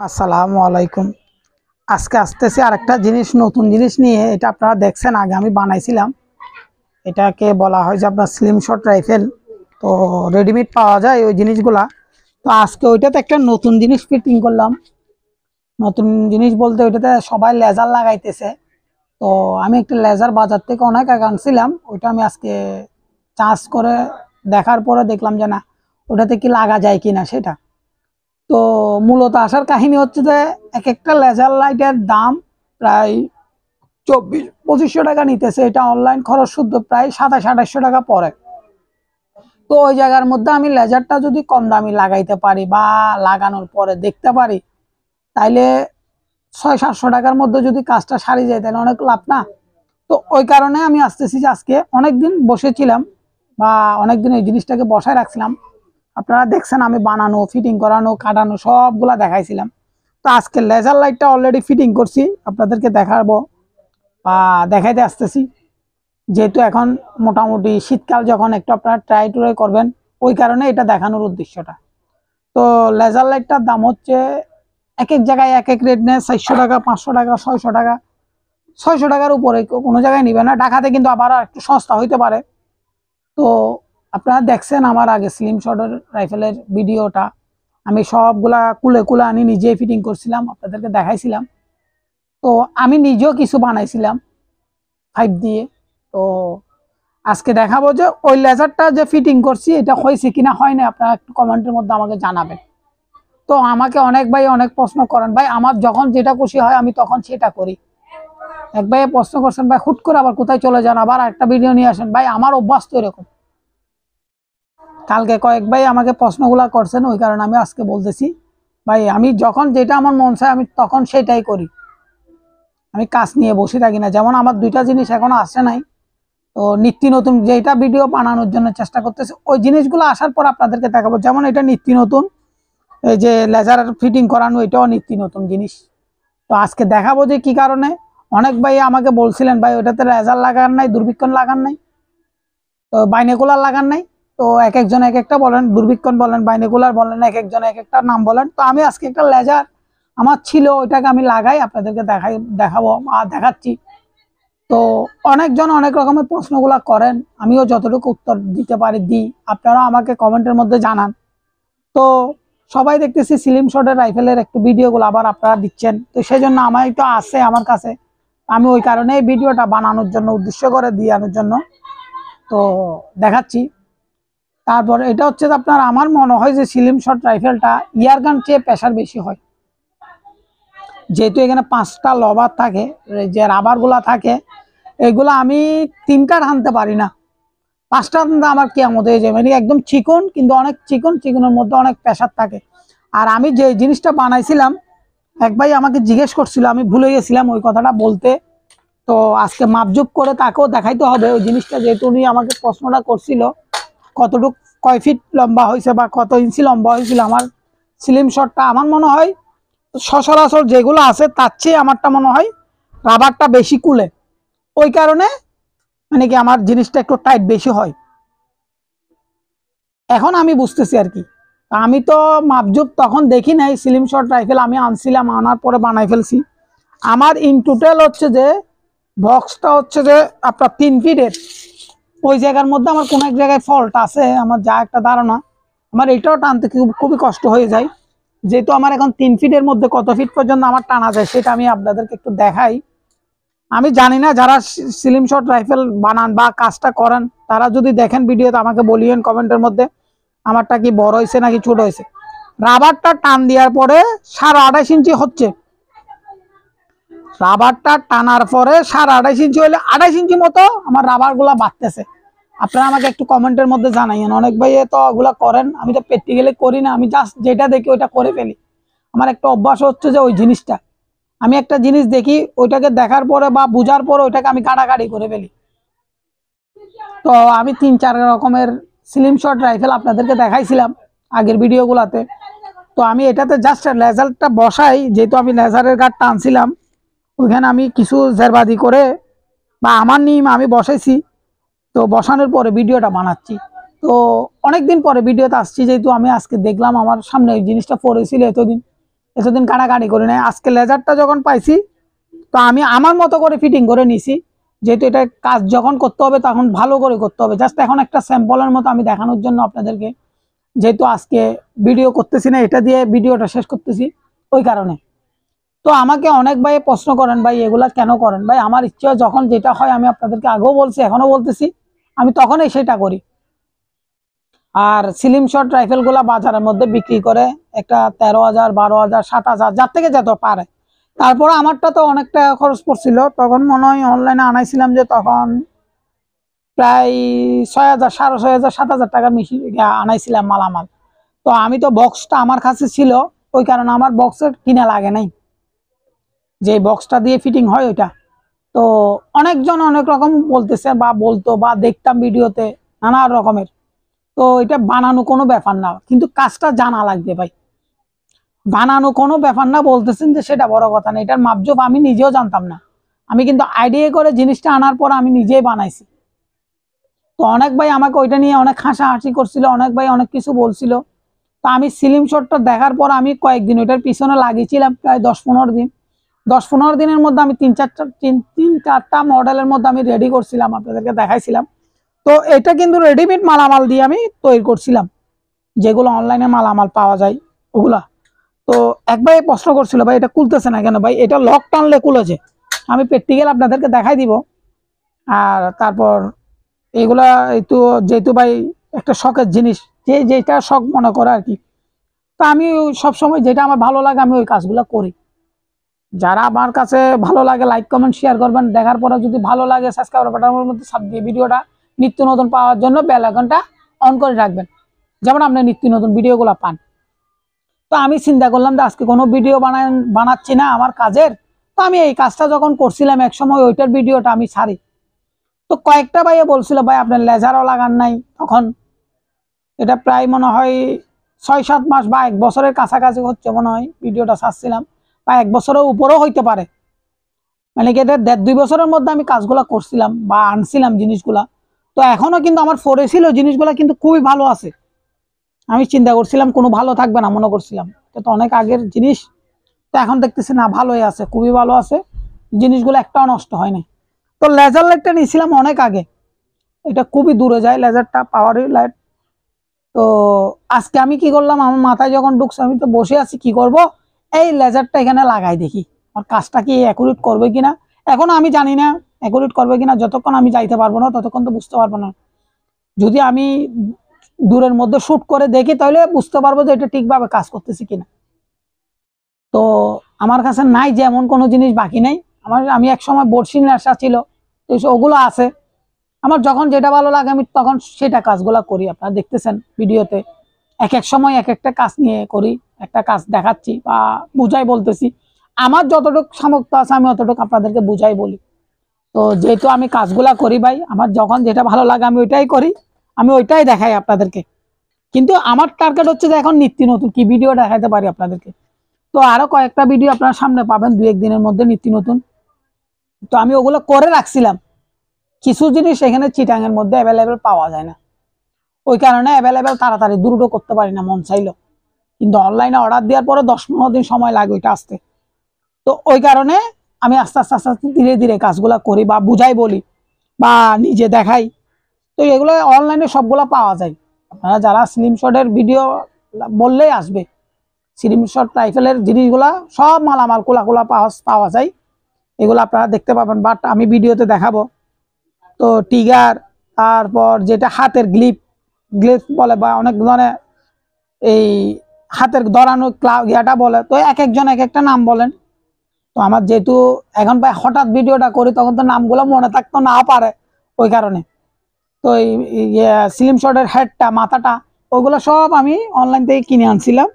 আসসালামু আলাইকুম। আজকে আসতেছি আরেকটা জিনিস, নতুন জিনিস নিয়ে। এটা আপনারা দেখছেন, আগে আমি বানাইছিলাম। এটাকে বলা হয় যে আপনার স্লিম শট রাইফেল। তো রেডিমেড পাওয়া যায় ওই জিনিসগুলা। তো আজকে ওইটাতে একটা নতুন জিনিস ফিটিং করলাম। নতুন জিনিস বলতে ওইটাতে সবাই লেজার লাগাইতেছে। তো আমি একটা লেজার বাজার থেকে অনেক আগে আনছিলাম। ওইটা আমি আজকে চার্জ করে দেখার পরে দেখলাম যে না, ওটাতে কি লাগা যায় কিনা সেটা। তো মূলত আসার কাহিনী হচ্ছে যে এক একটা লেজার লাইটের দাম প্রায় 2400-2500 টাকা নিতেছে। এটা অনলাইন খরচ শুদ্ধ প্রায় 2700-2800 টাকা পড়ে। তো ওই জায়গার মধ্যে আমি লেজারটা যদি কম দামি লাগাইতে পারি বা লাগানোর পরে দেখতে পারি, তাইলে 600-700 টাকার মধ্যে যদি কাজটা সারি যায় তাহলে অনেক লাভ না? তো ওই কারণে আমি আসতেছি যে আজকে অনেকদিন বসেছিলাম বা অনেকদিন এই জিনিসটাকে বসায় রাখছিলাম। আপনারা দেখছেন আমি বানানো, ফিটিং করানো, কাটানো সবগুলা দেখাইছিলাম। তো আজকে লেজার লাইটটা অলরেডি ফিটিং করছি, আপনাদেরকে দেখাবো বা দেখাইতে আসতেছি। যেহেতু এখন মোটামুটি শীতকাল, যখন একটু আপনারা ট্রাই ট্রাই করবেন, ওই কারণে এটা দেখানোর উদ্দেশ্যটা। তো লেজার লাইটটার দাম হচ্ছে এক এক জায়গায় এক এক রেট নেয়। 400 টাকা, 500 টাকা, 600 টাকা। 600 টাকার উপরে কোনো জায়গায় নিবে না। ঢাকাতে কিন্তু আবার একটু সস্তা হইতে পারে। তো আপনারা দেখছেন আমার আগে স্লিম শটের রাইফেলের ভিডিওটা, আমি সবগুলা কুলে কুলে আনি নিজেই ফিটিং করছিলাম, আপনাদেরকে দেখাইছিলাম। তো আমি নিজেও কিছু বানাইছিলাম 5 দিয়ে। তো আজকে দেখাবো যে ওই লেজারটা যে ফিটিং করছি এটা হয়েছে কিনা হয় না, আপনারা একটু কমেন্টের মধ্যে আমাকে জানাবেন। তো আমাকে অনেক ভাই অনেক প্রশ্ন করেন, ভাই আমার যখন যেটা খুশি হয় আমি তখন সেটা করি। এক ভাই প্রশ্ন করছেন, ভাই হুট করে আবার কোথায় চলে যান, আবার একটা ভিডিও নিয়ে আসেন। ভাই আমার অভ্যাস তো এরকম। কালকে কয়েক ভাই আমাকে প্রশ্নগুলা করছেন, ওই কারণে আমি আজকে বলতেছি। ভাই আমি যখন যেটা আমার মন চায় আমি তখন সেটাই করি। আমি কাজ নিয়ে বসে থাকি না। যেমন আমার 2টা জিনিস এখনো আসে নাই। তো নিত্য নতুন যেটা ভিডিও বানানোর জন্য চেষ্টা করতেছে, ওই জিনিসগুলো আসার পর আপনাদেরকে দেখাবো। যেমন এটা নিত্য নতুন, এই যে লেজার ফিটিং করানো, এটাও নিত্য নতুন জিনিস। তো আজকে দেখাবো যে কি কারণে। অনেক ভাই আমাকে বলছিলেন, ভাই ওটাতে লেজার লাগান নাই, দূরবীক্ষণ লাগান নাই, তো বাইনোকুলার লাগান নাই। তো এক একজন এক একটা বলেন, দূরবীক্ষণ বলেন, বাইনোকুলার বলেন, এক একজন এক একটা নাম বলেন। তো আমি আজকে একটা লেজার আমার ছিল, ওইটাকে আমি লাগাই, আপনাদেরকে দেখাবো আর দেখাচ্ছি। তো অনেকজন অনেক রকমের প্রশ্নগুলা করেন, আমিও যতটুকু উত্তর দিতে পারি দিই। আপনারাও আমাকে কমেন্টের মধ্যে জানান। তো সবাই দেখতেছি স্লিম শটের রাইফেলের একটু ভিডিওগুলো আবার আপনারা দিচ্ছেন, তো সেই জন্য আমার তো আছে আমার কাছে। আমি ওই কারণে এই ভিডিওটা বানানোর জন্য, উদ্দেশ্য করে দিয়ে আনার জন্য তো দেখাচ্ছি। তারপর এটা হচ্ছে আপনার, আমার মনে হয় যে স্লিম শট রাইফেলটা ইয়ারগান চেয়ে প্রেসার বেশি হয়। যেহেতু এখানে 5টা লবার থাকে, যে রাবারগুলা থাকে, এগুলো আমি 3টা টানতে পারি না। 5টা টানতে আমার কেমন হয়ে যায়, মানে একদম চিকন, কিন্তু অনেক চিকন, চিকনের মধ্যে অনেক প্রেসার থাকে। আর আমি যে জিনিসটা বানাইছিলাম, এক ভাই আমাকে জিজ্ঞেস করছিল, আমি ভুলে গেছিলাম ওই কথাটা বলতে। তো আজকে মাপজুপ করে তাকেও দেখাইতে হবে ওই জিনিসটা, যেহেতু উনি আমাকে প্রশ্নটা করছিল কতটুক, কয় ফিট লম্বা হয়েছে বা কত ইঞ্চি লম্বা হয়েছিল আমার স্লিম শটটা। আমার মনে হয় সচরাচর যেগুলো আছে তার চেয়ে আমারটা মনে হয় রাবারটা বেশি কুলে। ওই কারণে মানে কি আমার জিনিসটা একটু টাইট বেশি হয়। এখন আমি বুঝতেছি আর কি। আমি তো মাপজুপ তখন দেখি নাই। স্লিম শট রাইফেল আমি আনছিলাম, আনার পরে বানাই ফেলছি। আমার ইন টোটাল হচ্ছে যে বক্সটা হচ্ছে যে আপনার 3 ফিটের। ওই জায়গার মধ্যে আমার কোন এক জায়গায় ফল্ট আছে, আমার যা একটা ধারণা। আমার এটাও টানতে খুবই কষ্ট হয়ে যায়, যেহেতু আমার এখন 3 ফিটের মধ্যে কত ফিট পর্যন্ত আমার টানা যায় সেটা আমি আপনাদেরকে একটু দেখাই। আমি জানি না যারা স্লিম শট রাইফেল বানান বা কাজটা করেন, তারা যদি দেখেন ভিডিওতে আমাকে বলিয়েন কমেন্টের মধ্যে আমারটা কি বড় হয়েছে নাকি ছোট হয়েছে। রাবারটা টান দেওয়ার পরে 28.5 ইঞ্চি হচ্ছে। রাবারটা টানার পরে 28.5 ইঞ্চি হলে 28 ইঞ্চি মতো আমার রাবার গুলা বাড়তেছে। আপনারা আমাকে একটু কমেন্টের মধ্যে জানাইয়েন। অনেক ভাই তো ওগুলা করেন, আমি তো প্র্যাকটিক্যালি করি না, আমি জাস্ট যেটা দেখি ওইটা করে ফেলি। আমার একটা অভ্যাস হচ্ছে যে ওই জিনিসটা, আমি একটা জিনিস দেখি, ওইটাকে দেখার পরে বা বুঝার পরে ওইটাকে আমি কাটাকাটি করে ফেলি। তো আমি 3-4 রকমের স্লিম শট রাইফেল আপনাদেরকে দেখাইছিলাম আগের ভিডিওগুলোতে। তো আমি এটাতে জাস্ট লেজারটা বসাই, যেহেতু আমি লেজারের গার্ড টানছিলাম, ওইখানে আমি কিছু জেরবাদি করে বা আমার নিয়ম আমি বসাইছি। তো বসানোর পরে ভিডিওটা বানাচ্ছি। তো অনেকদিন পরে ভিডিওতে আসছি, যেহেতু আমি আজকে দেখলাম আমার সামনে এই জিনিসটা পড়েছিল এতদিন। এতদিন কাটাকাটি করি নাই। আজকে লেজারটা যখন পাইছি তো আমি আমার মতো করে ফিটিং করে নিছি, যেহেতু এটা কাজ যখন করতে হবে তখন ভালো করে করতে হবে। জাস্ট এখন একটা স্যাম্পলের মতো আমি দেখানোর জন্য আপনাদেরকে, যেহেতু আজকে ভিডিও করতেছি না, এটা দিয়ে ভিডিওটা শেষ করতেছি ওই কারণে। তো আমাকে অনেক ভাই প্রশ্ন করেন, ভাই এগুলা কেন করেন? ভাই আমার ইচ্ছা যখন যেটা হয়, আমি আপনাদেরকে আগেও বলছি এখনো বলতেছি, আমি তখনই সেটা করি। আর স্লিম শট রাইফেল গুলা বাজারের মধ্যে বিক্রি করে একটা 13,000, 12,000, 7,000, যার থেকে যত পারে। তারপর আমারটা তো অনেক টাকা খরচ পড়ছিল, তখন মনে হয় অনলাইনে আনাইছিলাম যে তখন প্রায় 6,000, 6,500, 7,000 টাকার মেশিন আনাইছিলাম মালামাল। তো আমি তো বক্সটা আমার কাছে ছিল, ওই কারণে আমার বক্সের কিনা লাগে নাই, যে বক্সটা দিয়ে ফিটিং হয় ওইটা। তো অনেকজন অনেক রকম বলতেছে বা বলতো বা দেখতাম ভিডিওতে নানা রকমের। তো এটা বানানো কোনো ব্যাপার না, কিন্তু কাজটা জানা লাগবে ভাই। বানানো কোনো ব্যাপার না বলতেছেন যে সেটা বড় কথা না, এটার মাপজোপ আমি নিজেও জানতাম না। আমি কিন্তু আইডিয়া করে জিনিসটা আনার পর আমি নিজেই বানাইছি। তো অনেক ভাই আমাকে ওইটা নিয়ে অনেক হাসাহাসি করছিল, অনেক ভাই অনেক কিছু বলছিল। তো আমি স্লিম শটটা দেখার পর আমি কয়েকদিন ওইটার পিছনে লাগিয়েছিলাম, প্রায় 10-15 দিন। 10-15 দিনের মধ্যে আমি 3-4টা মডেলের মধ্যে আমি রেডি করছিলাম, আপনাদেরকে দেখাইছিলাম। তো এটা কিন্তু রেডিমেড মালামাল দিয়ে আমি তৈরি করছিলাম, যেগুলো অনলাইনে মালামাল পাওয়া যায় ওগুলা। তো এক ভাই প্রশ্ন করছিল, ভাই এটা খুলতেছে না কেন? ভাই এটা লক টানলে খুলেছে, আমি প্র্যাকটিক্যাল আপনাদেরকে দেখাই দিব। আর তারপর এগুলা একটু, যেহেতু ভাই একটা শখের জিনিস, যে যেটা শখ মনে করে আর কি। তা আমি সবসময় যেটা আমার ভালো লাগে আমি ওই কাজগুলো করি। যারা আমার কাছে ভালো লাগে লাইক কমেন্ট শেয়ার করবেন, দেখার পরে যদি ভালো লাগে সাবস্ক্রাইব বাটনের মধ্যে চাপ দিয়ে ভিডিওটা নিত্য নতুন পাওয়ার জন্য বেল আইকনটা অন করে রাখবেন, যেমন আপনি নিত্য নতুন ভিডিওগুলো পান। তো আমি চিন্তা করলাম যে আজকে কোনো ভিডিও বানাচ্ছি না আমার কাজের, তো আমি এই কাজটা যখন করছিলাম এক সময় ওইটার ভিডিওটা আমি ছাড়ি। তো কয়েকটা ভাইয়া বলছিল, ভাই আপনার লেজারও লাগান নাই তখন। এটা প্রায় মনে হয় 6-7 মাস বা 1 বছরের কাছাকাছি হচ্ছে মনে হয় ভিডিওটা ছাড়ছিলাম, বা 1 বছরের উপরেও হইতে পারে। মানে কি এটা 1.5-2 বছরের মধ্যে আমি কাজগুলা করছিলাম বা আনছিলাম জিনিসগুলা। তো এখনো কিন্তু আমার ফোরে ছিল জিনিসগুলা, কিন্তু খুবই ভালো আছে। আমি চিন্তা করছিলাম কোনো ভালো থাকবে না, মনে করছিলাম এটা তো অনেক আগের জিনিস। তো এখন দেখতেছি না, ভালোই আছে, খুবই ভালো আছে, জিনিসগুলো একটাও নষ্ট হয় নাই। তো লেজার লাইটটা নিয়েছিলাম অনেক আগে, এটা খুবই দূরে যায় লেজারটা, পাওয়ারি লাইট। তো আজকে আমি কি করলাম, আমার মাথায় যখন ঢুকছে, আমি তো বসে আছি কি করব, এই লেজারটা এখানে লাগাই দেখি আর কাজটা কি অ্যাকুরেট করবে কিনা। এখনো আমি জানি না অ্যাকুরেট করবে কিনা, যতক্ষণ আমি যাইতে পারবো না ততক্ষণ তো বুঝতে পারবো না। যদি আমি দূরের মধ্যে শুট করে দেখি তাহলে বুঝতে পারবো যে এটা ঠিকভাবে কাজ করতেছি কিনা। তো আমার কাছে নাই যে এমন কোনো জিনিস বাকি নাই আমার। আমি এক সময় বর্ষির নেশা ছিল, তো ওগুলো আছে আমার। যখন যেটা ভালো লাগে আমি তখন সেটা কাজগুলা করি। আপনারা দেখতেছেন ভিডিওতে এক এক সময় এক একটা কাজ নিয়ে করি, একটা কাজ দেখাচ্ছি বা বুঝাই বলতেছি। আমার যতটুকু সামর্থ্য আছে আমি অতটুকু আপনাদেরকে বুঝাই বলি। তো যেহেতু আমি কাজগুলা করি ভাই, আমার যখন যেটা ভালো লাগে আমি ওইটাই করি, আমি ওইটাই দেখাই আপনাদেরকে। কিন্তু আমার টার্গেট হচ্ছে যে এখন নিত্য নতুন কি ভিডিও দেখাতে পারি আপনাদেরকে। তো আরো কয়েকটা ভিডিও আপনার সামনে পাবেন 2-1 দিনের মধ্যে নিত্য নতুন। তো আমি ওগুলো করে রাখছিলাম। কিছু জিনিস এখানে চিটাং এর মধ্যে অ্যাভেলেবেল পাওয়া যায় না, ওই কারণে অ্যাভেলেবেল তাড়াতাড়ি দ্রুত করতে পারি না মন চাইলো। কিন্তু অনলাইনে অর্ডার দেওয়ার পরে 10-15 দিন সময় লাগে ওইটা আসতে। তো ওই কারণে আমি আস্তে আস্তে আস্তে আস্তে ধীরে ধীরে কাজগুলা করি বা বুঝাই বলি বা নিজে দেখাই। তো এগুলো অনলাইনে সবগুলা পাওয়া যায়। আপনারা যারা স্লিম শটের ভিডিও বললেই আসবে, স্লিম শট রাইফেলের জিনিসগুলা সব মালামাল কোলা পাওয়া যায়, এগুলো আপনারা দেখতে পাবেন। বাট আমি ভিডিওতে দেখাবো। তো টিগার, তারপর যেটা হাতের গ্লিপ বলে বা অনেক ধরনের এই হাতের ধরানো ইয়াটা বলে, তো এক একজন এক একটা নাম বলেন। তো আমার যেহেতু এখন ভাই হঠাৎ ভিডিওটা করি, তখন তো নামগুলো মনে থাকতো না পারে, ওই কারণে। তো এই স্লিম শটের হেডটা, মাথাটা, ওইগুলো সব আমি অনলাইন থেকে কিনে আনছিলাম।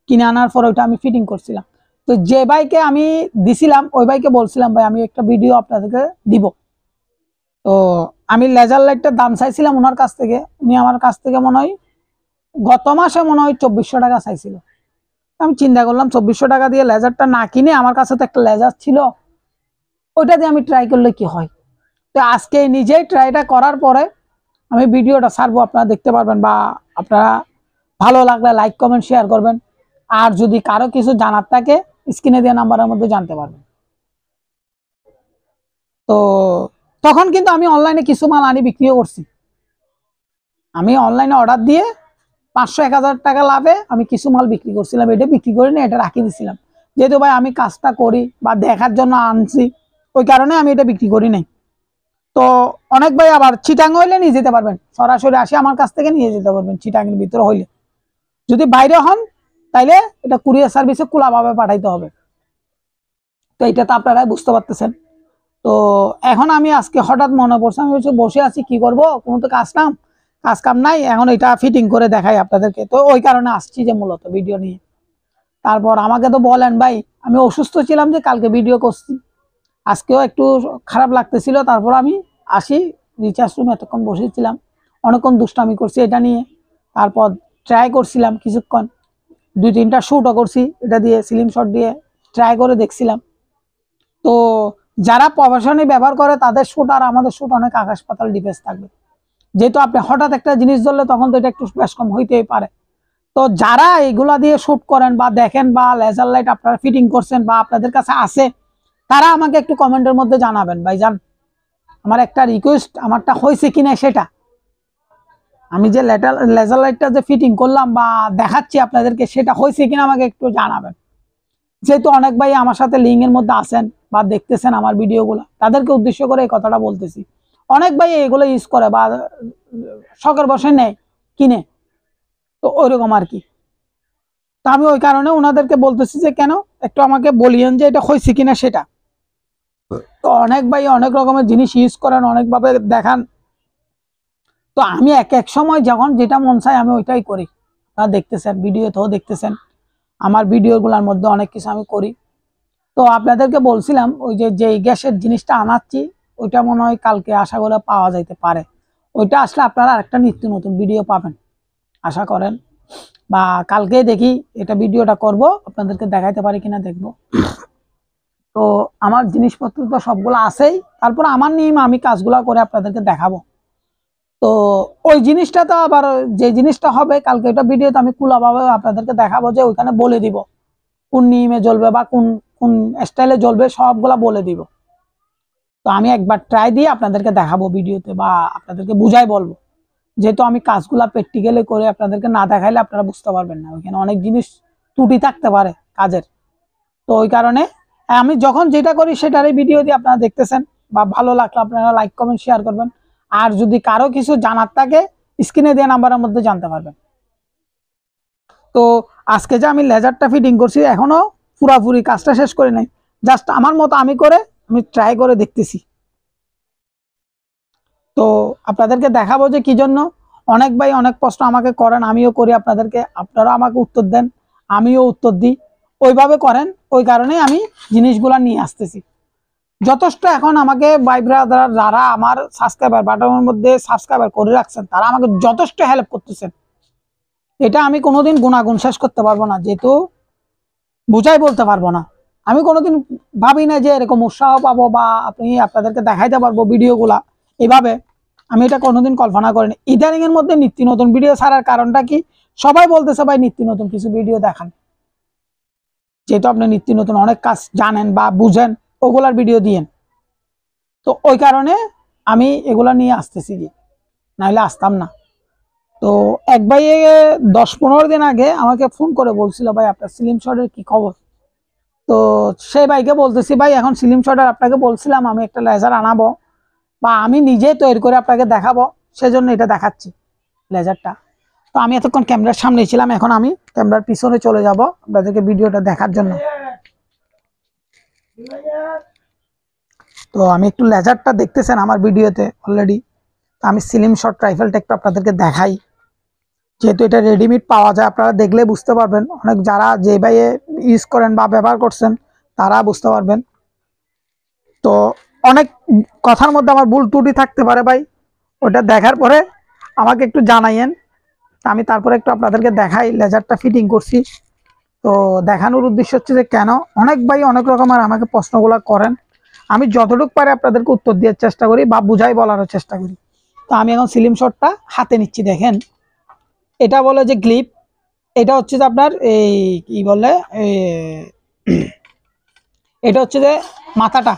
কিনে আনার পর ওইটা আমি ফিটিং করছিলাম। তো যে ভাইকে আমি দিছিলাম ওই ভাইকে বলছিলাম, ভাই আমি একটা ভিডিও আপনাদেরকে দিব। তো আমি লেজার লাইটটার দাম চাইছিলাম ওনার কাছ থেকে, উনি আমার কাছ থেকে মনে হয় গত মাসে মনে হয় 2400 টাকা চাইছিল। আমি চিন্তা করলাম 2400 টাকা দিয়ে লেজারটা না কিনে, আমার কাছে তো একটা লেজার ছিল, ওইটা দিয়ে আমি ট্রাই করলে কি হয়। তো আজকে নিজেই ট্রাইটা করার পরে আমি ভিডিওটা ছাড়বো, আপনারা দেখতে পারবেন। বা আপনারা ভালো লাগলে লাইক কমেন্ট শেয়ার করবেন। আর যদি কারো কিছু জানার থাকে স্ক্রিনে দেওয়া নাম্বারের মধ্যে জানতে পারবেন। তো তখন কিন্তু আমি অনলাইনে কিছু মাল আনি বিক্রিও করছি। আমি অনলাইনে অর্ডার দিয়ে 500-1000 টাকা লাভে আমি কিছু মাল বিক্রি করছিলাম। এটা বিক্রি করে নিয়ে এটা রাখি দিছিলাম, যেহেতু ভাই আমি কাজটা করি বা দেখার জন্য আনছি, ওই কারণে আমি এটা বিক্রি করি নাই। তো অনেক ভাই আবার চিটাং হইলে নিয়ে যেতে পারবেন, সরাসরি আসি আমার কাছ থেকে নিয়ে যেতে পারবেন। চিটাংয়ের ভিতরে হইলে, যদি বাইরে হন তাইলে এটা কুরিয়ার সার্ভিসে খোলাভাবে পাঠাইতে হবে। তো এটা তো আপনারাই বুঝতে পারতেছেন। তো এখন আমি আজকে হঠাৎ মনে পড়ছে, আমি বসে আছি কি করব, কোনো তো কাজ কাম নাই, এখন এটা ফিটিং করে দেখাই আপনাদেরকে। তো ওই কারণে আসছি যে মূলত ভিডিও নিয়ে। তারপর আমাকে তো বলেন ভাই, আমি অসুস্থ ছিলাম যে কালকে ভিডিও করছি, আজকেও একটু খারাপ লাগতেছিল। তারপর আমি আসি রিচার্জ রুমে, এতক্ষণ বসেছিলাম, অনেকক্ষণ দুষ্টামি করছি এটা নিয়ে। তারপর ট্রাই করছিলাম কিছুক্ষণ, 2-3টা শ্যুটও করছি এটা দিয়ে, সিলিম শট দিয়ে ট্রাই করে দেখছিলাম। তো যারা প্রফেশনে ব্যবহার করে তাদের শ্যুট আর আমাদের শ্যুট অনেক আকাশ পাতাল ডিফারেন্স থাকবে। যেহেতু আপনি হঠাৎ একটা জিনিস ধরলে তখন তো এটা একটু বেশ কম হইতেই পারে। তো যারা এগুলা দিয়ে শ্যুট করেন বা দেখেন বা লেজার লাইট আপনারা ফিটিং করছেন বা আপনাদের কাছে আছে, তারা আমাকে একটু কমেন্টের মধ্যে জানাবেন ভাইজান। আমার একটা রিকোয়েস্ট, আমারটা হয়েছে কিনা সেটা, আমি যে লেজার লাইটটা যে ফিটিং করলাম বা দেখাচ্ছি আপনাদেরকে, সেটা হয়েছে কিনা আমাকে একটু জানাবেন। যেহেতু অনেক ভাই আমার সাথে লিঙ্কের মধ্যে আছেন বা দেখতেছেন আমার ভিডিওগুলো, তাদেরকে উদ্দেশ্য করে এই কথাটা বলতেছি। অনেক ভাই এগুলো ইউজ করে বা শখের বসে নেয় কিনে, তো ওইরকম আর কি। তো আমি ওই কারণে ওনাদেরকে বলতেছি যে কেন একটু আমাকে বলিয়েন যে এটা হয়েছে কিনা সেটা। তো অনেক ভাই অনেক রকমের জিনিস ইউজ করেন, অনেকভাবে দেখান। তো আমি এক এক সময় যখন যেটা মন চাই আমি ওইটাই করি। আপনারা দেখতেছেন, ভিডিওতেও দেখতেছেন আমার ভিডিওগুলোর মধ্যে অনেক কিছু আমি করি। তো আপনাদেরকে বলছিলাম ওই যে গ্যাসের জিনিসটা আনাচ্ছি, ওইটা মনে হয় কালকে আশা করে পাওয়া যাইতে পারে। ওইটা আসলে আপনারা আরেকটা নিত্য নতুন ভিডিও পাবেন আশা করেন, বা কালকে দেখি এটা ভিডিওটা করব, আপনাদেরকে দেখাইতে পারি কিনা দেখবো। তো আমার জিনিসপত্র তো সবগুলো আছেই, তারপর আমার নিয়ে আমি কাজগুলো করে আপনাদেরকে দেখাবো। তো ওই জিনিসটা তো আবার যে জিনিসটা হবে কালকে, এটা ভিডিওতে আমি খোলাভাবে আপনাদেরকে দেখাবো, যে ওইখানে বলে দিব কোন নিয়মে জ্বলবে বা কোন কোন স্টাইলে জ্বলবে, সবগুলা বলে দিব। তো আমি একবার ট্রাই দিয়ে আপনাদেরকে দেখাবো ভিডিওতে, বা আপনাদেরকে বুঝাই বলবো। যেহেতু আমি কাজগুলা প্র্যাকটিক্যালি করে আপনাদেরকে না দেখাইলে আপনারা বুঝতে পারবেন না, ওইখানে অনেক জিনিস ত্রুটি থাকতে পারে কাজের। তো ওই কারণে আমি যখন যেটা করি সেটারই ভিডিও দিয়ে আপনারা দেখতেছেন, বা ভালো লাগলে আপনারা লাইক কমেন্ট শেয়ার করবেন। আর যদি কারো কিছু জানার থাকে স্ক্রিনে দেওয়া নাম্বারের মধ্যে জানতে পারবেন। তো আজকে যে আমি লেজারটা ফিটিং করছি, এখনো পুরাপুরি কাজটা শেষ করে নাই, জাস্ট আমার মতো আমি করে আমি ট্রাই করে দেখতেছি। তো আপনাদেরকে দেখাবো যে কি জন্য। অনেক ভাই অনেক প্রশ্ন আমাকে করেন, আমিও করি আপনাদেরকে, আপনারা আমাকে উত্তর দেন, আমিও উত্তর দিই, ওইভাবে করেন। ওই কারণে আমি জিনিসগুলা নিয়ে আসতেছি যথেষ্ট। এখন আমাকে ভাই ব্রাদার যারা আমার সাবস্ক্রাইবার বাটনের মধ্যে সাবস্ক্রাইবার করে রাখছেন, তারা আমাকে যথেষ্ট হেল্প করতেছেন। এটা আমি কোনোদিন গুণাগুণ শেষ করতে পারবো না, যেহেতু বুঝাই বলতে পারবো না। আমি কোনোদিন ভাবি না যে এরকম উৎসাহ পাবো বা আপনাদেরকে দেখাইতে পারবো ভিডিওগুলা এইভাবে, আমি এটা কোনোদিন কল্পনা করিনি। ইদানিং এর মধ্যে নিত্য নতুন ভিডিও ছাড়ার কারণটা কি, সবাই বলতেছে ভাই নিত্য নতুন কিছু ভিডিও দেখান। যেহেতু আপনি নিত্য নতুন অনেক কাজ জানেন বা বুঝেন, ওগুলার ভিডিও দিয়েন। তো ওই কারণে আমি এগুলা নিয়ে আসতেছি, যে নাহলে আসতাম না। তো এক ভাই 10-15 দিন আগে আমাকে ফোন করে বলছিল, ভাই আপনার স্লিম শটের কি খবর। তো সেই ভাইকে বলতেছি, ভাই এখন স্লিম শটার আপনাকে বলছিলাম আমি একটা লেজার আনাবো, বা আমি নিজে তৈরি করে আপনাকে দেখাবো, সেজন্য এটা দেখাচ্ছি লেজারটা। তো আমি এতক্ষণ ক্যামেরার সামনে ছিলাম, এখন আমি ক্যামেরার পিছনে চলে যাব আপনাদেরকে ভিডিওটা দেখার জন্য। তো আমি একটু লেজারটা দেখতেছেন আমার ভিডিওতে অলরেডি। আমি স্লিম শট রাইফেলটা একটু আপনাদেরকে দেখাই, যেহেতু এটা রেডিমেড পাওয়া যায়, আপনারা দেখলে বুঝতে পারবেন। অনেক যারা যে ভাই ইউজ করেন বা ব্যবহার করছেন তারা বুঝতে পারবেন। তো অনেক কথার মধ্যে আমার ভুল ত্রুটি থাকতে পারে ভাই, ওটা দেখার পরে আমাকে একটু জানাইয়েন। আমি তারপরে একটু আপনাদেরকে দেখাই লেজারটা ফিটিং করছি। তো দেখানোর উদ্দেশ্য হচ্ছে যে কেন অনেক ভাই অনেক রকমের আমাকে প্রশ্নগুলো করেন, আমি যতটুকু পারে আপনাদেরকে উত্তর দেওয়ার চেষ্টা করি বা বুঝাই বলার চেষ্টা করি। তো আমি এখন স্লিম শটটা হাতে নিচ্ছি, দেখেন এটা বলে যে গ্লিপ, এটা হচ্ছে যে আপনার এই কি বলে এটা হচ্ছে যে মাথাটা,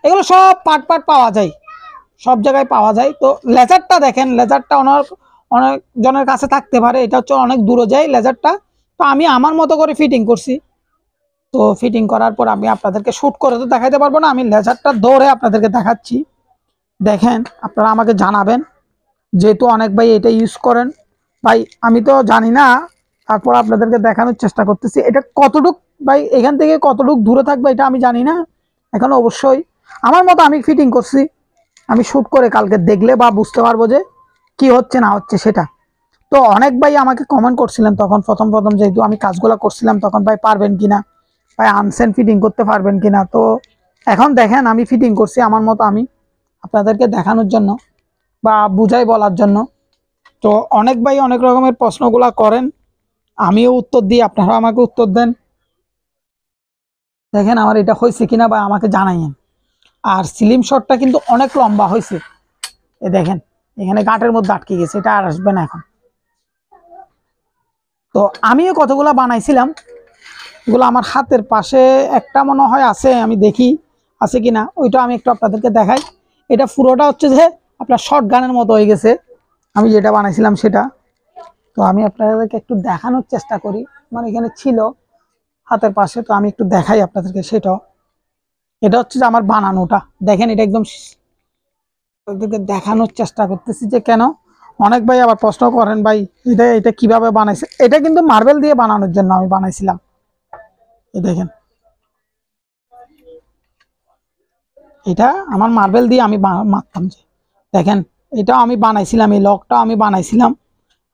এগুলো সব পার্ট পার্ট পাওয়া যায়, সব জায়গায় পাওয়া যায়। তো লেজারটা দেখেন, লেজারটা অনেক অনেক জনের কাছে থাকতে পারে, এটা হচ্ছে অনেক দূরে যায় লেজারটা। তো আমি আমার মতো করে ফিটিং করছি। তো ফিটিং করার পর আমি আপনাদেরকে শ্যুট করে তো দেখাইতে পারবো না, আমি লেজারটা ধরে আপনাদেরকে দেখাচ্ছি। দেখেন, আপনারা আমাকে জানাবেন, যেহেতু অনেক ভাই এটা ইউজ করেন। ভাই আমি তো জানি না, তারপর আপনাদেরকে দেখানোর চেষ্টা করতেছি এটা কতটুক, ভাই এখান থেকে কতটুক দূরে থাকবে এটা আমি জানি না। এখন অবশ্যই আমার মতো আমি ফিটিং করছি, আমি শ্যুট করে কালকে দেখলে বা বুঝতে পারবো যে কি হচ্ছে না হচ্ছে সেটা। তো অনেক ভাই আমাকে কমেন্ট করছিলেন তখন প্রথম প্রথম, যেহেতু আমি কাজগুলো করছিলাম তখন, ভাই পারবেন কিনা, ভাই আনসেন ফিটিং করতে পারবেন কিনা। তো এখন দেখেন আমি ফিটিং করছি আমার মতো, আমি আপনাদেরকে দেখানোর জন্য বা বুঝাই বলার জন্য। তো অনেক ভাই অনেক রকমের প্রশ্নগুলা করেন, আমিও উত্তর দিই, আপনারা আমাকে উত্তর দেন। দেখেন আমার এটা হয়েছে কিনা বা আমাকে জানাইয়েন। আর স্লিম শটটা কিন্তু অনেক লম্বা হয়েছে, এ দেখেন এখানে গাঁটের মধ্যে আটকে গেছে, এটা আর আসবে না এখন। তো আমিও কতগুলা বানাইছিলাম, এগুলো আমার হাতের পাশে একটা মনে হয় আছে, আমি দেখি আছে কিনা, ওইটা আমি একটু আপনাদেরকে দেখাই। এটা পুরোটা হচ্ছে যে আপনার শর্ট গানের মতো হয়ে গেছে, আমি যেটা বানাইছিলাম সেটা। তো আমি আপনাদেরকে একটু দেখানোর চেষ্টা করি, মানে এখানে ছিল হাতের পাশে, তো আমি একটু দেখাই আপনাদেরকে সেটাও। এটা হচ্ছে যে আমার বানানোটা, দেখেন এটা একদম আপনাদেরকে দেখানোর চেষ্টা করতেছি যে কেন। অনেক ভাই আবার প্রশ্ন করেন, ভাই এটা এটা কিভাবে বানাইছে, এটা কিন্তু মার্বেল দিয়ে বানানোর জন্য আমি বানাইছিলাম। এই দেখেন এটা আমার মার্বেল দিয়ে আমি মারতাম যে, দেখেন এটাও আমি বানাইছিলাম, এই লকটাও আমি বানাইছিলাম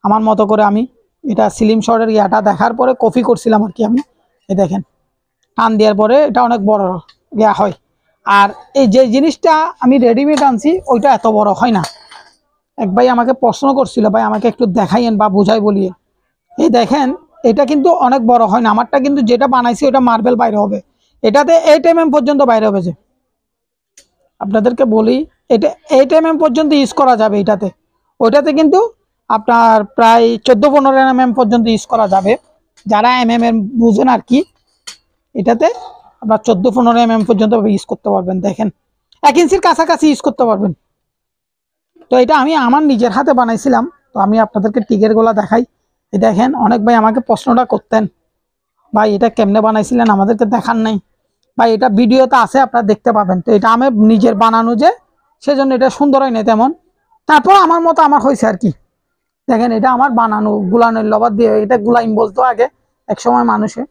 আমার মতো করে। আমি এটা স্লিম শটের ইয়াটা দেখার পরে কপি করছিলাম আর কি আমি। এই দেখেন টান দেওয়ার পরে এটা অনেক বড় ইয়া হয়। আর এই যে জিনিসটা আমি রেডিমেড আনছি ওইটা এত বড় হয় না। এক ভাই আমাকে প্রশ্ন করছিল, ভাই আমাকে একটু দেখাইয়েন বা বুঝাই বলিয়ে। এই দেখেন এটা কিন্তু অনেক বড় হয় না, আমারটা কিন্তু যেটা বানাইছি ওটা মার্বেল বাইরে হবে, এটাতে 8 mm পর্যন্ত বাইরে হবে। যে আপনাদেরকে বলি, এটা 8 mm পর্যন্ত ইউজ করা যাবে এটাতে, ওইটাতে কিন্তু আপনার প্রায় 14-15 mm পর্যন্ত ইউজ করা যাবে, যারা mm বুঝেন আর কি। এটাতে আপনার 14-15 mm পর্যন্ত ইউজ করতে পারবেন, দেখেন 1 ইঞ্চির কাছাকাছি ইউজ করতে পারবেন। তো এটা আমি আমার নিজের হাতে বানাইছিলাম। তো আমি আপনাদেরকে টিকের গোলা দেখাই। এই দেখেন অনেক ভাই আমাকে প্রশ্নটা করতেন, ভাই এটা কেমনে বানাইছিলেন আমাদেরকে দেখান নাই। ভাই এটা ভিডিওতে আছে, আপনারা দেখতে পাবেন। তো এটা আমি নিজের বানানো, যে সেজন্য এটা সুন্দর হয় না তেমন, তারপর আমার মতো আমার হয়েছে আর কি। দেখেন এটা আমার বানানো, গুলানের লবার দিয়ে, এটা গুলাইম বলতো আগে এক সময় মানুষে।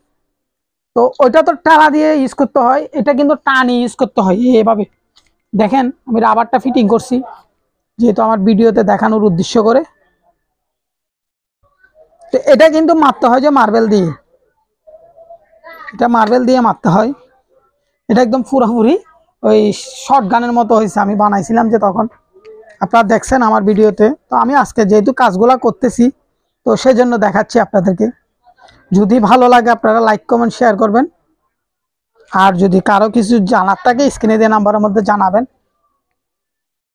তো ওইটা তো টানা দিয়ে ইউজ করতে হয়, এটা কিন্তু টানি ইউজ করতে হয় এভাবে। দেখেন আমি রাবারটা ফিটিং করছি যেহেতু আমার ভিডিওতে দেখানোর উদ্দেশ্য করে। তো এটা কিন্তু মারতে হয় যে মার্বেল দিয়ে, এটা মার্বেল দিয়ে মারতে হয়। এটা একদম পুরোপুরি ওই শর্ট গানের মতো হয়েছে, আমি বানাইছিলাম যে তখন, আপনারা দেখছেন আমার ভিডিওতে। তো আমি আজকে যেহেতু কাজগুলা করতেছি তো সেজন্য দেখাচ্ছি আপনাদেরকে। যদি ভালো লাগে আপনারা লাইক কমেন্ট শেয়ার করবেন, আর যদি কারো কিছু জানার থাকে স্ক্রিনে দেওয়া নাম্বারের মধ্যে জানাবেন।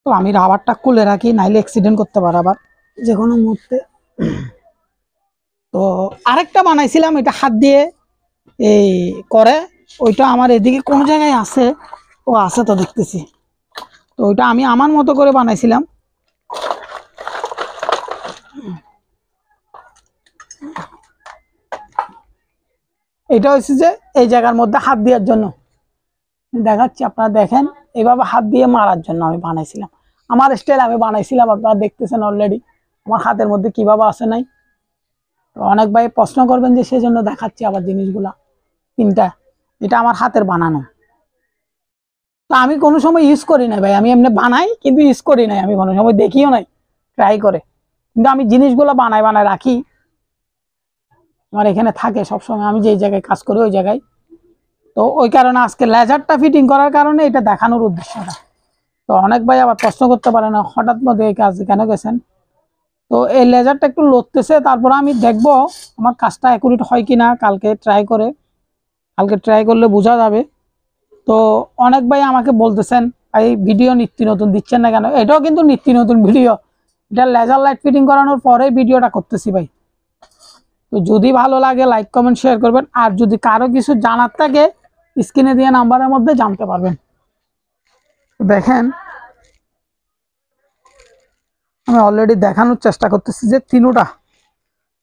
তো আমি রাবারটা খুলে রাখি, নাইলে অ্যাক্সিডেন্ট করতে পারে আবার যে কোনো মুহূর্তে। তো আরেকটা বানাইছিলাম এটা হাত দিয়ে এই করে, ওইটা আমার এদিকে কোন জায়গায় আছে, ও আছে তো দেখতেছি। তো ওইটা আমি আমার মতো করে বানাইছিলাম। এটা হচ্ছে যে এই জায়গার মধ্যে হাত দেওয়ার জন্য দেখাচ্ছি, আপনারা দেখেন এইভাবে হাত দিয়ে মারার জন্য আমি বানাইছিলাম, আমার স্টাইল আমি বানাইছিলাম। আপনারা দেখতেছেন অলরেডি আমার হাতের মধ্যে কিভাবে আছে নাই। তো অনেক ভাই প্রশ্ন করবেন যে সেজন্য দেখাচ্ছি আবার জিনিসগুলা তিনটা, এটা আমার হাতের বানানো। তো আমি কোনো সময় ইউজ করি না ভাই, আমি এমনি বানাই কিন্তু ইউজ করি নাই, আমি কোনো সময় দেখিও নাই ট্রাই করে। কিন্তু আমি জিনিসগুলো বানাই বানাই রাখি, আমার এখানে থাকে সবসময়, আমি যেই জায়গায় কাজ করি ওই জায়গায়। তো ওই কারণে আজকে লেজারটা ফিটিং করার কারণে এটা দেখানোর উদ্দেশ্যটা। তো অনেক ভাই আবার প্রশ্ন করতে পারে না হঠাৎ মধ্যে এই কাজে কেন গেছেন। তো এই লেজারটা একটু লড়তেছে, তারপরে আমি দেখবো আমার কাজটা অ্যাকুরেট হয় কিনা, কালকে ট্রাই করলে বোঝা যাবে। তো অনেক ভাই আমাকে বলতেছেন ভাই ভিডিও নিত্য নতুন দিচ্ছেন না কেন, এটাও কিন্তু নিত্য নতুন ভিডিও, এটা লেজার লাইট ফিটিং করানোর পরে ভিডিওটা করতেছি ভাই। তো যদি ভালো লাগে লাইক কমেন্ট শেয়ার করবেন, আর যদি কারো কিছু জানার থাকে স্ক্রিনে দিয়ে নাম্বারের মধ্যে জানতে পারবেন। দেখেন আমি অলরেডি দেখানোর চেষ্টা করতেছি যে তিনোটা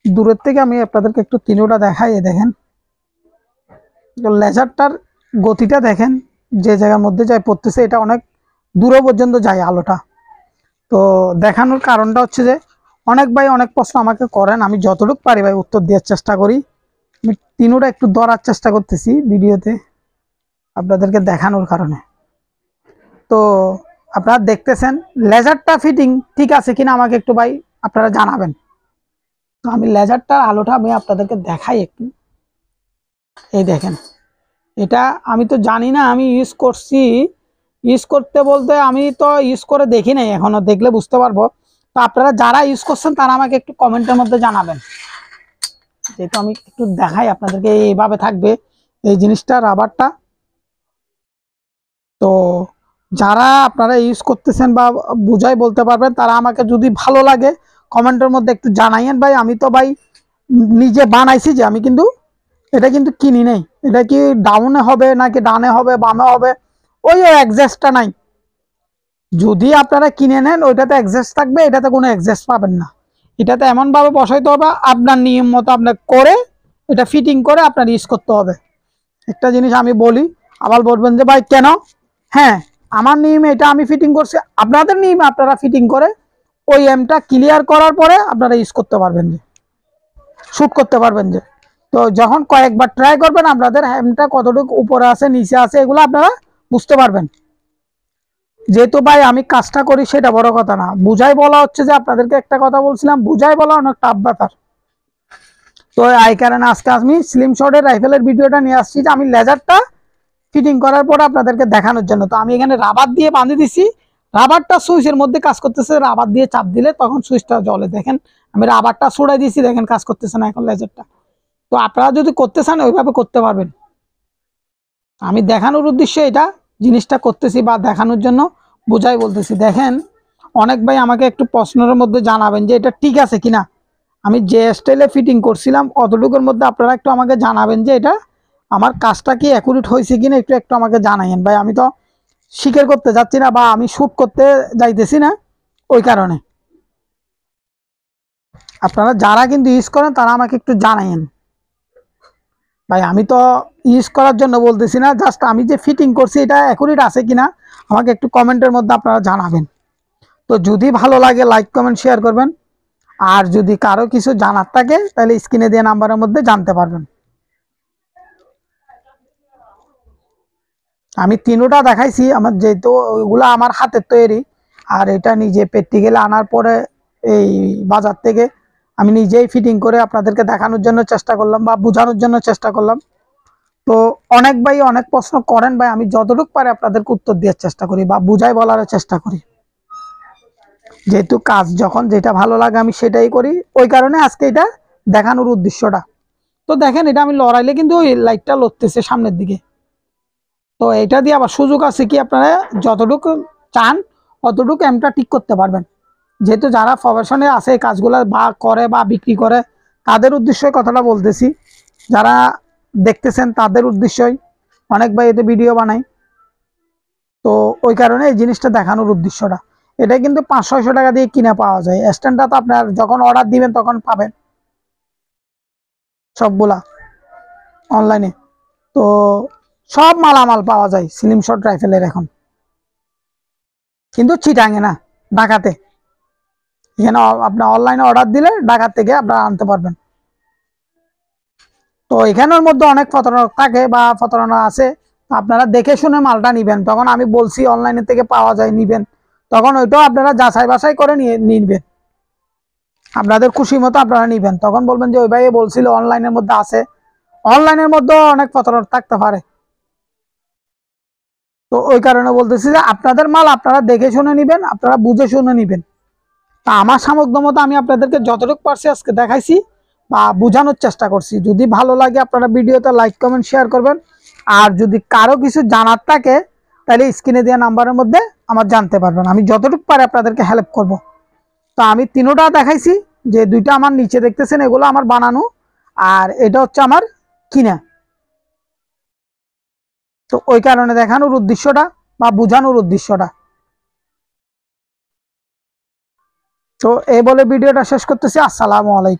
দূরের থেকে আমি আপনাদেরকে একটু তিনোটা দেখাই। দেখেন লেজারটার গতিটা দেখেন, যে জায়গার মধ্যে যায় পড়তেছে এটা অনেক দূরে পর্যন্ত যায় আলোটা। তো দেখানোর কারণটা হচ্ছে যে অনেক ভাই অনেক প্রশ্ন আমাকে করেন, আমি যতটুকু পারি ভাই উত্তর দেওয়ার চেষ্টা করি। আমি তিনোটা একটু ধরার চেষ্টা করতেছি ভিডিওতে আপনাদেরকে দেখানোর কারণে। তো আপনারা দেখতেছেন লেজারটা ফিটিং ঠিক আছে কিনা আমাকে একটু ভাই আপনারা জানাবেন। তো আমি লেজারটার আলোটা আমি আপনাদেরকে দেখাই একটু। এই দেখেন এটা আমি তো জানি না, আমি ইউজ করছি, ইউজ করতে বলতে আমি তো ইউজ করে দেখি নাই এখনো, দেখলে বুঝতে পারবো। তো আপনারা যারা ইউজ করছেন তারা আমাকে একটু কমেন্টের মধ্যে জানাবেন। যেহেতু আমি একটু দেখাই আপনাদেরকে, এইভাবে থাকবে এই জিনিসটা রাবারটা। তো যারা আপনারা ইউজ করতেছেন বা বুঝাই বলতে পারবেন তারা আমাকে যদি ভালো লাগে কমেন্টের মধ্যে একটু জানাইয়েন ভাই। আমি তো ভাই নিজে বানাইছি, যে আমি কিন্তু এটা কিন্তু কিনি নেই। এটা কি ডাউনে হবে নাকি ডানে হবে বামে হবে ওই অ্যাডজাস্টটা নাই। যদি আপনারা কিনে নেন ওইটাতে অ্যাডজাস্ট থাকবে, এটাতে কোনো অ্যাডজাস্ট পাবেন না। এটাতে এমনভাবে বসাইতে হবে আপনার নিয়ম মতো আপনার করে এটা ফিটিং করে আপনার ইউজ করতে হবে। একটা জিনিস আমি বলি, আবার বলবেন যে ভাই কেন, হ্যাঁ আমার নিয়মে এটা আমি ফিটিং করছি, আপনাদের নিয়মে আপনারা ফিটিং করে ওই এমটা ক্লিয়ার করার পরে আপনারা ইউজ করতে পারবেন, যে শ্যুট করতে পারবেন। যে তো যখন কয়েকবার ট্রাই করবেন আপনাদের এমটা কতটুকু উপরে আছে নিচে আছে এগুলো আপনারা বুঝতে পারবেন। যেহেতু ভাই আমি কাজটা করি সেটা বড় কথা না, বুঝাই বলা হচ্ছে যে আপনাদেরকে একটা কথা বলছিলাম, বুঝাই বলা অনেক টাফ ব্যাপার। তো এই কারণে আজকে আমি স্লিম শটের রাইফেলের ভিডিওটা নিয়ে আসছি যে আমি লেজারটা ফিটিং করার পরে আপনাদেরকে দেখানোর জন্য। তো আমি এখানে রাবার দিয়ে বাঁধে দিছি, রাবারটা সুইচের মধ্যে কাজ করতেছে, রাবার দিয়ে চাপ দিলে তখন সুইচটা জ্বলে। দেখেন আমি রাবারটা ছড়াই দিয়েছি, দেখেন কাজ করতেছে না এখন লেজারটা। তো আপনারা যদি করতে চান ওইভাবে করতে পারবেন। আমি দেখানোর উদ্দেশ্যে এটা জিনিসটা করতেছি বা দেখানোর জন্য বোঝাই বলতেছি। দেখেন অনেক ভাই আমাকে একটু প্রশ্নের মধ্যে জানাবেন যে এটা ঠিক আছে কিনা, আমি যে স্টাইলে ফিটিং করছিলাম অতটুকুর মধ্যে আপনারা একটু আমাকে জানাবেন যে এটা আমার কাজটা কি অ্যাকুরেট হয়েছে কিনা, একটু একটু আমাকে জানাইন ভাই। আমি তো স্বীকার করতে যাচ্ছি না বা আমি শ্যুট করতে যাইতেছি না, ওই কারণে আপনারা যারা কিন্তু ইউজ করেন তারা আমাকে একটু জানাইন ভাই। আমি তো ইউজ করার জন্য বলতেছি না, জাস্ট আমি যে ফিটিং করছি এটা অ্যাকুরেট আছে কিনা আমাকে একটু কমেন্টের মধ্যে আপনারা জানাবেন। তো যদি ভালো লাগে লাইক কমেন্ট শেয়ার করবেন, আর যদি কারো কিছু জানার থাকে তাহলে স্ক্রিনে দেওয়া নাম্বারের মধ্যে জানতে পারবেন। আমি তিনোটা দেখাইছি, আমার যেহেতু ওইগুলো আমার হাতের তৈরি, আর এটা নিজে প্র্যাকটিক্যালে আনার পরে এই বাজার থেকে আমি নিজেই ফিটিং করে আপনাদেরকে দেখানোর জন্য চেষ্টা করলাম বা বোঝানোর জন্য চেষ্টা করলাম। তো অনেক ভাই অনেক প্রশ্ন করেন ভাই, আমি যতটুকু পারি আপনাদেরকে উত্তর দেওয়ার চেষ্টা করি বা বুঝাই বলার চেষ্টা করি। যেহেতু কাজ যখন যেটা ভালো লাগে আমি সেটাই করি, ওই কারণে আজকে এটা দেখানোর উদ্দেশ্যটা। তো দেখেন এটা আমি লড়াইলে কিন্তু ওই লাইটটা লড়তেছে সামনের দিকে। তো এটা দিয়ে আবার সুযোগ আছে কি আপনারা যতটুকু চান অতটুকু এমটা ঠিক করতে পারবেন। যেহেতু যারা প্রফেশনে আছে এই কাজগুলো বা করে বা বিক্রি করে তাদের উদ্দেশ্যই কথাটা বলতেছি, যারা দেখতেছেন তাদের উদ্দেশ্যই। অনেক ভাই এতে ভিডিও বানাই, তো ওই কারণে এই জিনিসটা দেখানোর উদ্দেশ্যটা। এটা কিন্তু 500-600 টাকা দিয়ে কিনে পাওয়া যায়, স্ট্যান্ডটা তো আপনার যখন অর্ডার দিবেন তখন পাবেন সবগুলা অনলাইনে। তো সব মালামাল পাওয়া যায় স্লিম শট রাইফেলের এখন, কিন্তু চিটাঙে না, ঢাকাতে। এখানে আপনার অনলাইনে অর্ডার দিলে ঢাকা থেকে আপনারা আনতে পারবেন। তো এখানের মধ্যে অনেক প্রতারণা থাকে বা প্রতারণা আছে, আপনারা দেখে শুনে মালটা নিবেন। তখন আমি বলছি অনলাইনে থেকে পাওয়া যায় নিবেন, তখন ওইটাও আপনারা যাচাই বাছাই করে নিবেন, আপনাদের খুশি মতো আপনারা নিবেন। তখন বলবেন যে ওই ভাই বলছিল অনলাইনের মধ্যে আছে, অনলাইনের মধ্যেও অনেক প্রতারণা থাকতে পারে। তো ওই কারণে বলতেছি যে আপনাদের মাল আপনারা দেখে শুনে নিবেন, আপনারা বুঝে শুনে নিবেন। তা আমার সামর্থ্য মতো আমি আপনাদেরকে যতটুকু পারছি আজকে দেখাইছি বা বোঝানোর চেষ্টা করছি। যদি ভালো লাগে আপনারা ভিডিওতে লাইক কমেন্ট শেয়ার করবেন, আর যদি কারো কিছু জানার থাকে তাহলে স্ক্রিনে দেওয়া নাম্বারের মধ্যে আমার জানতে পারবেন, আমি যতটুকু পারি আপনাদেরকে হেল্প করব। তো আমি তিনোটা দেখাইছি, যে দুইটা আমার নিচে দেখতেছেন এগুলো আমার বানানো, আর এটা হচ্ছে আমার কিনা। তো ওই কারণে দেখানোর উদ্দেশ্যটা বা বোঝানোর উদ্দেশ্যটা। তো এই বলে ভিডিওটা শেষ করতেছি। আসসালামু আলাইকুম।